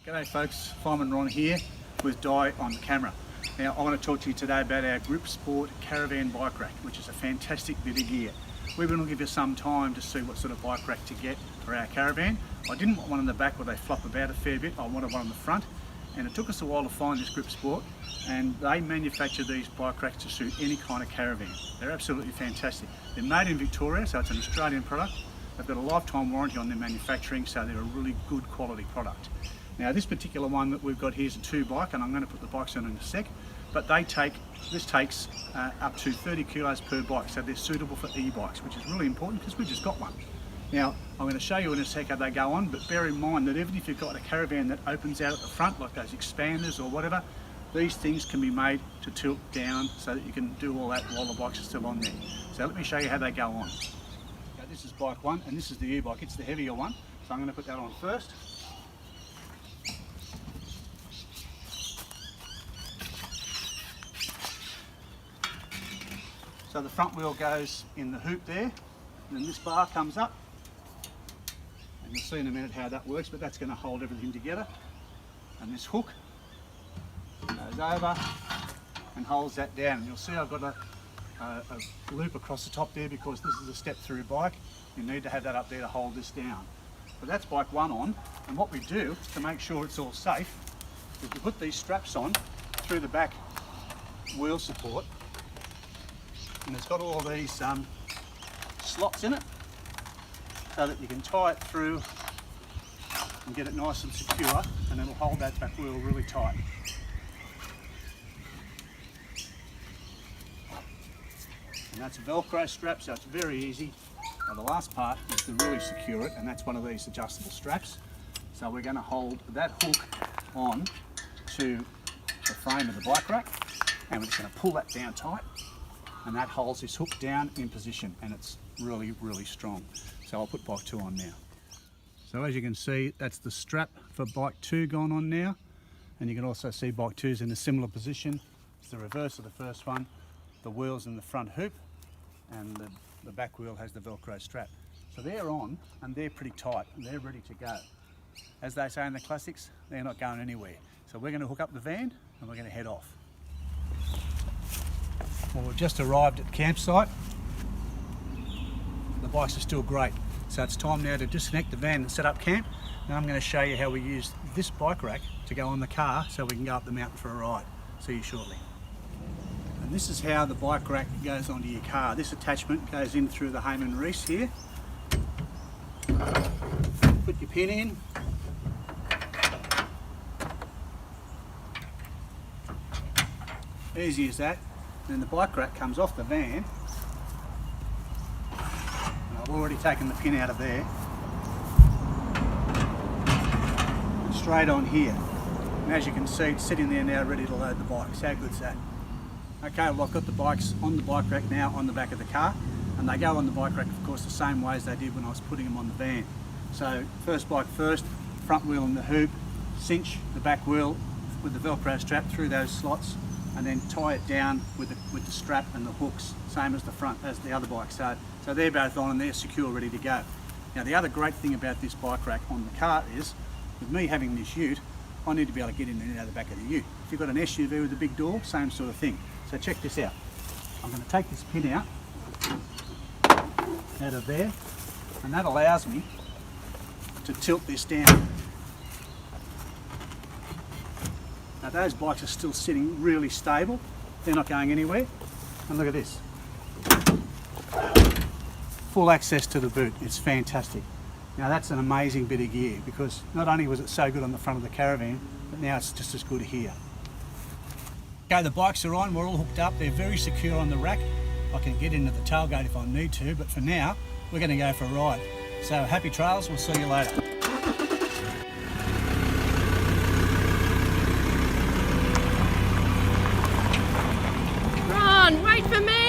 G'day folks, Fireman Ron here with Di on camera. Now I want to talk to you today about our Gripsport Caravan Bike Rack, which is a fantastic bit of gear. We've been looking for some time to see what sort of bike rack to get for our caravan. I didn't want one in the back where they flop about a fair bit, I wanted one on the front. And it took us a while to find this Gripsport, and they manufacture these bike racks to suit any kind of caravan. They're absolutely fantastic. They're made in Victoria, so it's an Australian product. They've got a lifetime warranty on their manufacturing, so they're a really good quality product. Now this particular one that we've got here is a 2-bike, and I'm going to put the bikes on in a sec, but this takes up to 30 kilos per bike, so they're suitable for e-bikes, which is really important because we've just got one. Now I'm going to show you in a sec how they go on, but bear in mind that even if you've got a caravan that opens out at the front, like those expanders or whatever, these things can be made to tilt down so that you can do all that while the bikes are still on there. So let me show you how they go on. Now, this is bike 1 and this is the e-bike, it's the heavier one, so I'm going to put that on first. So the front wheel goes in the hoop there, and then this bar comes up, and you'll see in a minute how that works, but that's going to hold everything together. And this hook goes over and holds that down. And you'll see I've got a loop across the top there because this is a step-through bike. You need to have that up there to hold this down. But that's bike 1 on, and what we do to make sure it's all safe is we put these straps on through the back wheel support. And it's got all these slots in it so that you can tie it through and get it nice and secure, and it'll hold that back wheel really tight. And that's a Velcro strap, so it's very easy. Now the last part is to really secure it, and that's one of these adjustable straps. So we're going to hold that hook on to the frame of the bike rack, and we're just going to pull that down tight. And that holds this hook down in position, and it's really, really strong. So I'll put bike 2 on now. So as you can see, that's the strap for bike 2 going on now. And you can also see bike 2 is in a similar position. It's the reverse of the first one. The wheel's in the front hoop, and the back wheel has the Velcro strap. So they're on, and they're pretty tight, and they're ready to go. As they say in the classics, they're not going anywhere. So we're going to hook up the van, and we're going to head off. Well, we've just arrived at campsite. The bikes are still great. So it's time now to disconnect the van and set up camp. Now I'm going to show you how we use this bike rack to go on the car so we can go up the mountain for a ride. See you shortly. And this is how the bike rack goes onto your car. This attachment goes in through the Fireman Ron here. Put your pin in. Easy as that. Then the bike rack comes off the van, and I've already taken the pin out of there, and straight on here. And as you can see, it's sitting there now ready to load the bikes. How good's that? Okay, well I've got the bikes on the bike rack now on the back of the car, and they go on the bike rack of course the same way as they did when I was putting them on the van. So first bike first, front wheel in the hoop, cinch the back wheel with the Velcro strap through those slots, and then tie it down with the strap and the hooks, same as the front as the other bike. So they're both on and they're secure, ready to go. Now the other great thing about this bike rack on the car is, with me having this ute, I need to be able to get in and out of the back of the ute. If you've got an SUV with a big door, same sort of thing. So check this out. I'm going to take this pin out of there, and that allows me to tilt this down. Now those bikes are still sitting really stable, they're not going anywhere, and look at this. Full access to the boot, it's fantastic. Now that's an amazing bit of gear because not only was it so good on the front of the caravan, but now it's just as good here. Okay, the bikes are on, we're all hooked up, they're very secure on the rack. I can get into the tailgate if I need to, but for now, we're going to go for a ride. So happy trails, we'll see you later. Ron, wait for me!